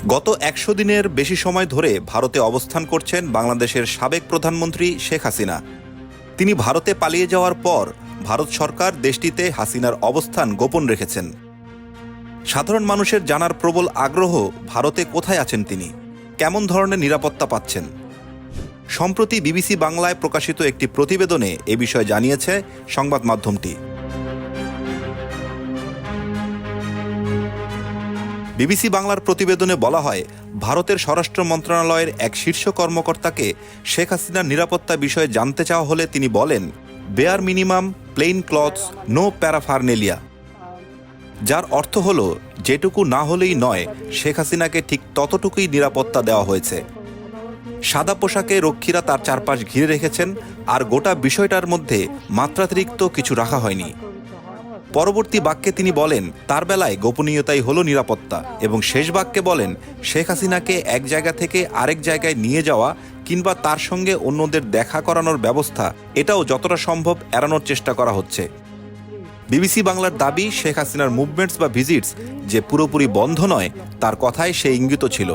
গত ১০০ দিনের বেশি সময় ধরে ভারতে অবস্থান করছেন বাংলাদেশের সাবেক প্রধানমন্ত্রী শেখ হাসিনা। তিনি ভারতে পালিয়ে যাওয়ার পর ভারত সরকার দেশটিতে হাসিনার অবস্থান গোপন রেখেছেন। সাধারণ মানুষের জানার প্রবল আগ্রহ, ভারতে কোথায় আছেন তিনি, কেমন ধরনের নিরাপত্তা পাচ্ছেন। সম্প্রতি বিবিসি বাংলায় প্রকাশিত একটি প্রতিবেদনে এ বিষয়ে জানিয়েছে সংবাদ মাধ্যমটি। বিবিসি বাংলার প্রতিবেদনে বলা হয়, ভারতের স্বরাষ্ট্র মন্ত্রণালয়ের এক শীর্ষ কর্মকর্তাকে শেখ হাসিনার নিরাপত্তা বিষয়ে জানতে চাওয়া হলে তিনি বলেন, bare minimum plain clothes no paraphernalia, যার অর্থ হল যেটুকু না হলেই নয়, শেখ হাসিনাকে ঠিক ততটুকুই নিরাপত্তা দেওয়া হয়েছে। সাদা পোশাকে রক্ষীরা তার চারপাশ ঘিরে রেখেছেন, আর গোটা বিষয়টার মধ্যে মাত্রাতিরিক্ত কিছু রাখা হয়নি। পরবর্তী বাক্যে তিনি বলেন, তার বেলায় গোপনীয়তাই হলো নিরাপত্তা, এবং শেষ বাক্যে বলেন, শেখ হাসিনাকে এক জায়গা থেকে আরেক জায়গায় নিয়ে যাওয়া কিংবা তার সঙ্গে অন্যদের দেখা করানোর ব্যবস্থা, এটাও যতটা সম্ভব এড়ানোর চেষ্টা করা হচ্ছে। বিবিসি বাংলার দাবি, শেখ হাসিনার মুভমেন্টস বা ভিজিটস যে পুরোপুরি বন্ধ নয়, তার কথায় সে ইঙ্গিত ছিল।